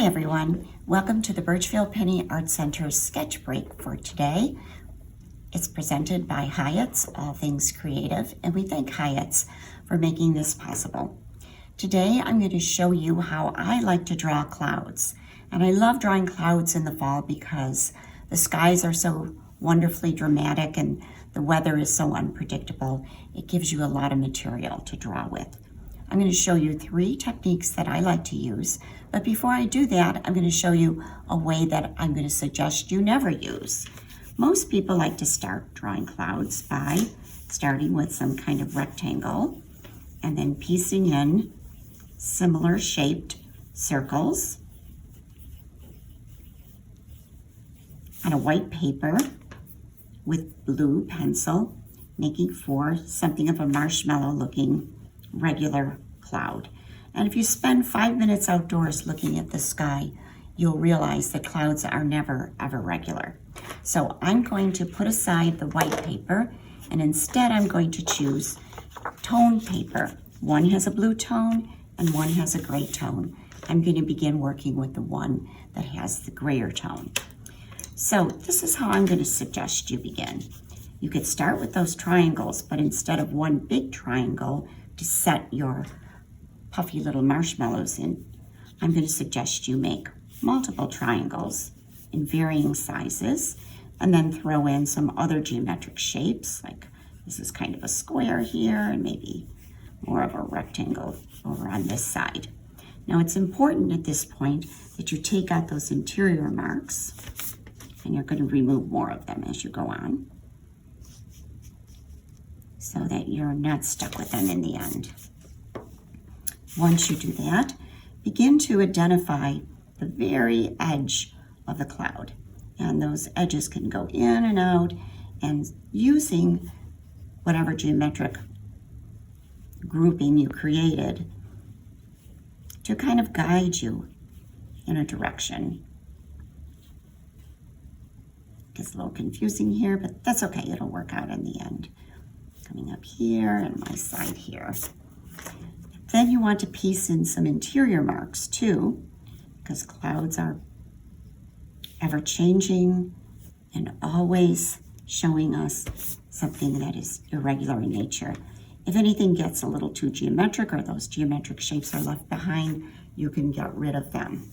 Hi everyone, welcome to the Burchfield Penney Art Center's sketch break for today. It's presented by Hyatt's All Things Creative, and we thank Hyatt's for making this possible. Today I'm going to show you how I like to draw clouds. And I love drawing clouds in the fall because the skies are so wonderfully dramatic and the weather is so unpredictable. It gives you a lot of material to draw with. I'm going to show you 3 techniques that I like to use, but before I do that, I'm going to show you a way that I'm going to suggest you never use. Most people like to start drawing clouds by starting with some kind of rectangle and then piecing in similar shaped circles on a white paper with blue pencil, making for something of a marshmallow looking regular cloud. And if you spend 5 minutes outdoors looking at the sky, you'll realize that clouds are never ever regular. So I'm going to put aside the white paper and instead I'm going to choose toned paper. One has a blue tone and one has a gray tone. I'm going to begin working with the one that has the grayer tone. So this is how I'm going to suggest you begin. You could start with those triangles, but instead of one big triangle to set your puffy little marshmallows in, I'm going to suggest you make multiple triangles in varying sizes and then throw in some other geometric shapes, like this is kind of a square here and maybe more of a rectangle over on this side. Now it's important at this point that you take out those interior marks, and you're going to remove more of them as you go on so that you're not stuck with them in the end. Once you do that, begin to identify the very edge of the cloud. And those edges can go in and out, and using whatever geometric grouping you created to kind of guide you in a direction. Gets a little confusing here, but that's okay, it'll work out in the end. Coming up here and my side here. Then you want to piece in some interior marks too, because clouds are ever changing and always showing us something that is irregular in nature. If anything gets a little too geometric or those geometric shapes are left behind, you can get rid of them.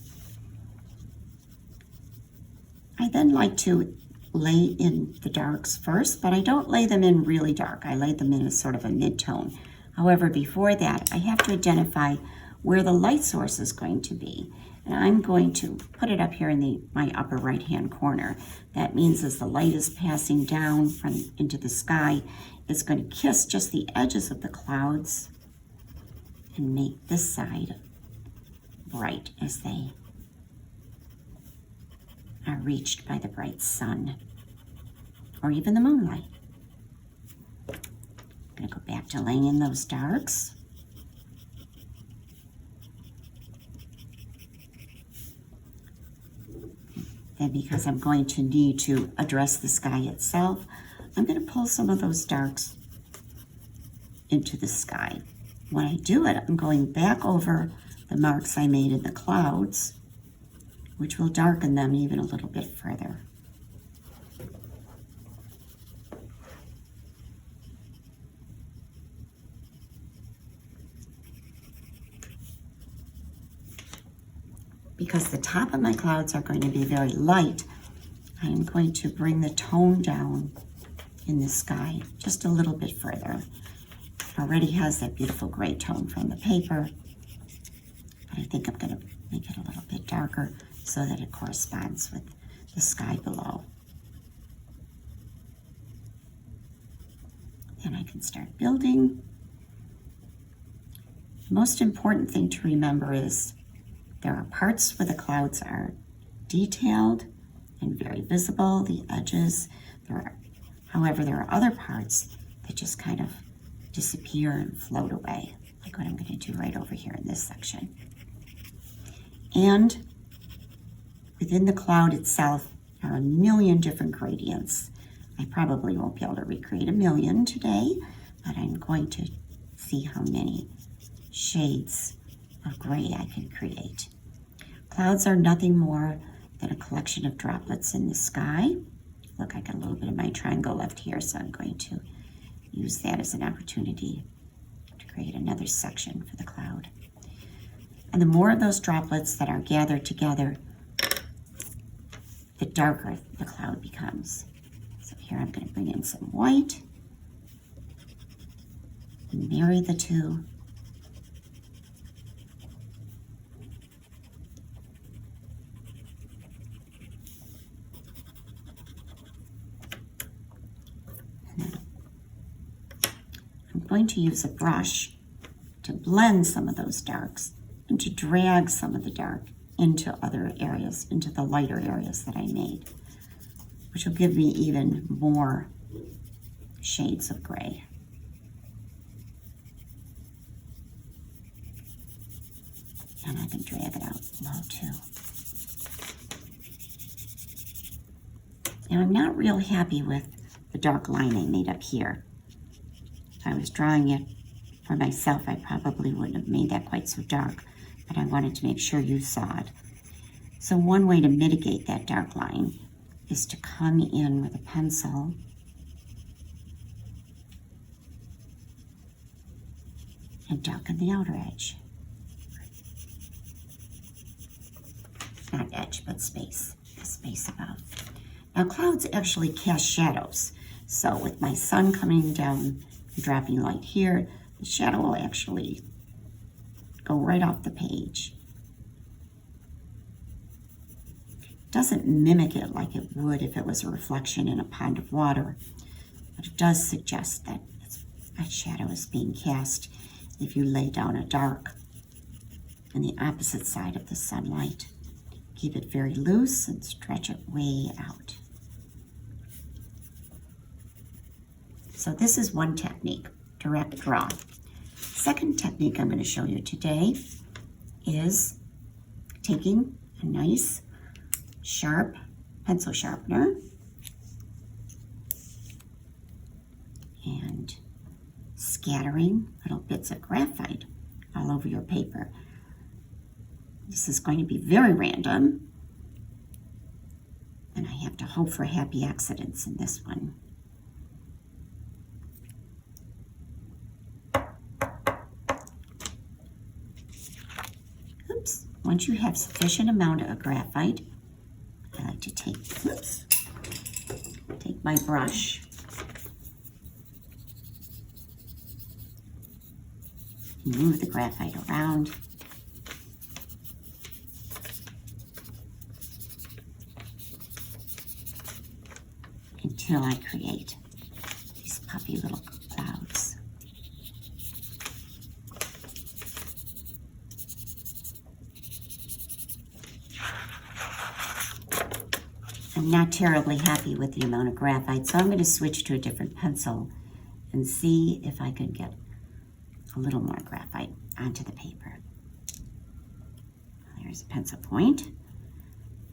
I then like to lay in the darks first, but I don't lay them in really dark. I lay them in as sort of a mid-tone. However, before that, I have to identify where the light source is going to be. And I'm going to put it up here in my upper right-hand corner. That means as the light is passing down into the sky, it's going to kiss just the edges of the clouds and make this side bright as they are reached by the bright sun or even the moonlight. I'm going to go back to laying in those darks. Then, because I'm going to need to address the sky itself, I'm going to pull some of those darks into the sky. When I do it, I'm going back over the marks I made in the clouds, which will darken them even a little bit further. Because the top of my clouds are going to be very light, I'm going to bring the tone down in the sky just a little bit further. It already has that beautiful gray tone from the paper, but I think I'm going to make it a little bit darker so that it corresponds with the sky below. And I can start building. The most important thing to remember is there are parts where the clouds are detailed and very visible, the edges. However, there are other parts that just kind of disappear and float away, like what I'm going to do right over here in this section. And within the cloud itself are a million different gradients. I probably won't be able to recreate a million today, but I'm going to see how many shades of gray I can create. Clouds are nothing more than a collection of droplets in the sky. Look, I got a little bit of my triangle left here, so I'm going to use that as an opportunity to create another section for the cloud. And the more of those droplets that are gathered together, the darker the cloud becomes. So here I'm going to bring in some white and marry the two. I'm going to use a brush to blend some of those darks and to drag some of the dark into other areas, into the lighter areas that I made, which will give me even more shades of gray. And I can drag it out low too. Now I'm not real happy with the dark line I made up here. If I was drawing it for myself, I probably wouldn't have made that quite so dark, but I wanted to make sure you saw it. So one way to mitigate that dark line is to come in with a pencil and darken the outer edge. Not edge, but space, the space above. Now clouds actually cast shadows. So with my sun coming down and dropping light here, the shadow will actually go right off the page. It doesn't mimic it like it would if it was a reflection in a pond of water, but it does suggest that a shadow is being cast if you lay down a dark on the opposite side of the sunlight. Keep it very loose and stretch it way out. So this is one technique, direct draw. Second technique I'm going to show you today is taking a nice sharp pencil sharpener and scattering little bits of graphite all over your paper. This is going to be very random, and I have to hope for happy accidents in this one. Oops. Once you have sufficient amount of graphite, I like to take my brush and move the graphite around. Until I create these puffy little clouds. I'm not terribly happy with the amount of graphite, so I'm going to switch to a different pencil and see if I can get a little more graphite onto the paper. There's a pencil point.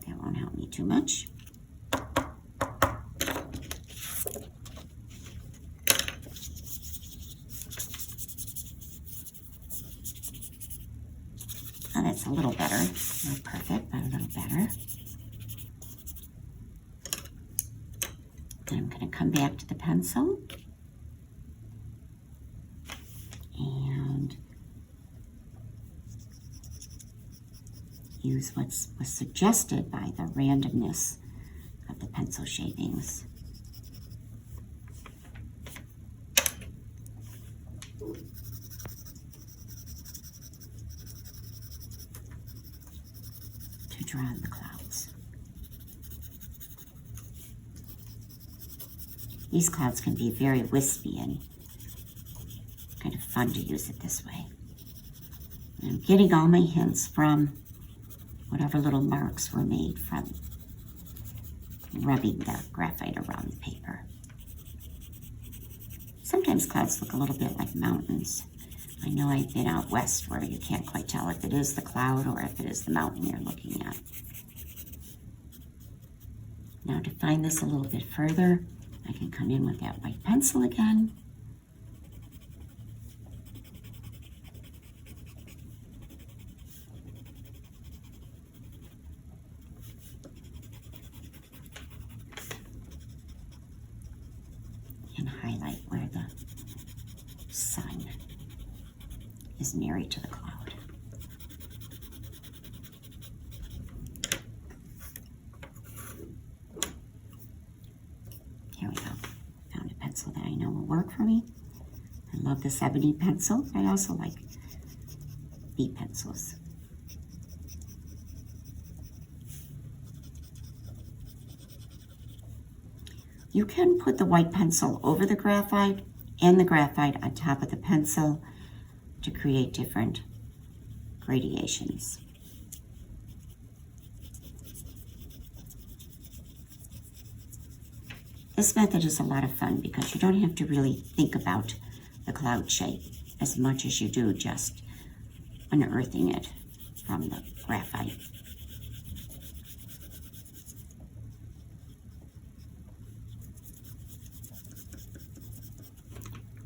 That won't help me too much. Oh, that's a little better. Not perfect, but a little better. Then I'm going to come back to the pencil and use what was suggested by the randomness of the pencil shapings. To draw in the clouds. These clouds can be very wispy and kind of fun to use it this way. And I'm getting all my hints from whatever little marks were made from rubbing the graphite around the paper. Sometimes clouds look a little bit like mountains. I know I've been out west where you can't quite tell if it is the cloud or if it is the mountain you're looking at. Now to find this a little bit further, I can come in with that white pencil again. and highlight where the sun is married to the cloud. Here we go. Found a pencil that I know will work for me. I love this ebony pencil. I also like B pencils. You can put the white pencil over the graphite and the graphite on top of the pencil to create different gradations. This method is a lot of fun because you don't have to really think about the cloud shape as much as you do just unearthing it from the graphite.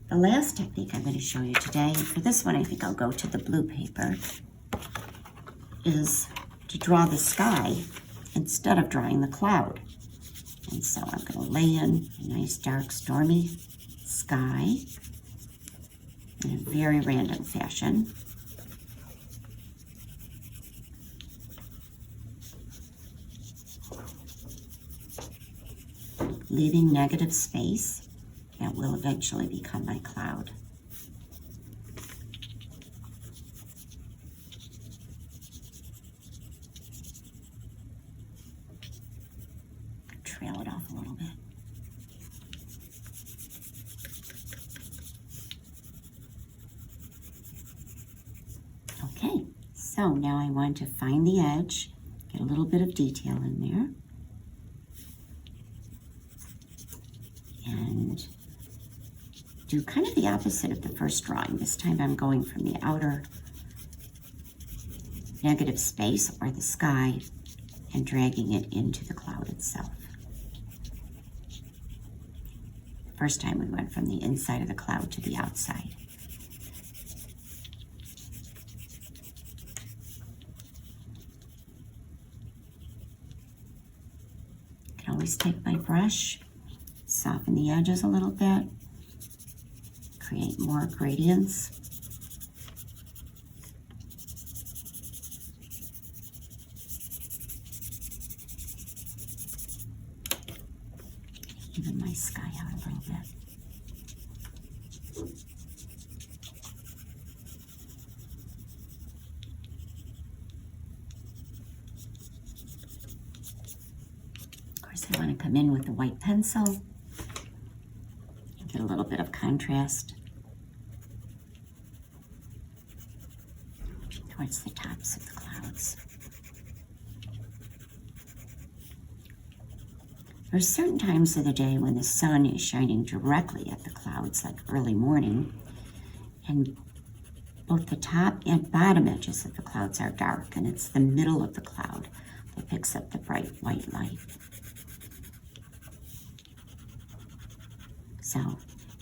The last technique I'm going to show you today, and for this one I think I'll go to the blue paper, is to draw the sky instead of drawing the cloud. And so I'm going to lay in a nice dark stormy sky in a very random fashion. Leaving negative space. That will eventually become my cloud. Trail it off a little bit. Okay, so now I want to find the edge, get a little bit of detail in there. And do kind of the opposite of the first drawing. This time I'm going from the outer negative space or the sky and dragging it into the cloud itself. First time we went from the inside of the cloud to the outside. I can always take my brush, soften the edges a little bit, create more gradients. Even my sky out a little bit. Of course, I want to come in with the white pencil and get a little bit of contrast towards the tops of the clouds. There are certain times of the day when the sun is shining directly at the clouds, like early morning, and both the top and bottom edges of the clouds are dark, and it's the middle of the cloud that picks up the bright white light. So you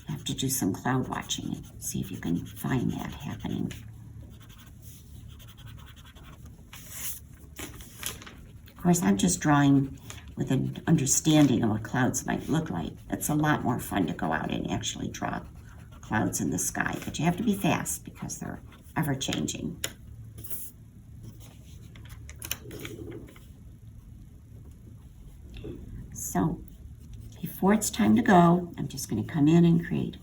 have to do some cloud watching and see if you can find that happening. Of course, I'm just drawing with an understanding of what clouds might look like. It's a lot more fun to go out and actually draw clouds in the sky, but you have to be fast because they're ever changing. So before it's time to go, I'm just going to come in and create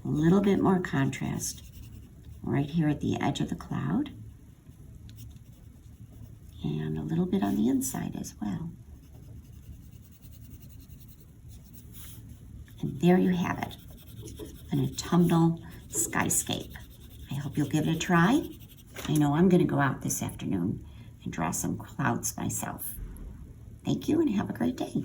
a little bit more contrast right here at the edge of the cloud and a little bit on the inside as well. And there you have it, an autumnal skyscape. I hope you'll give it a try. I know I'm going to go out this afternoon and draw some clouds myself. Thank you and have a great day.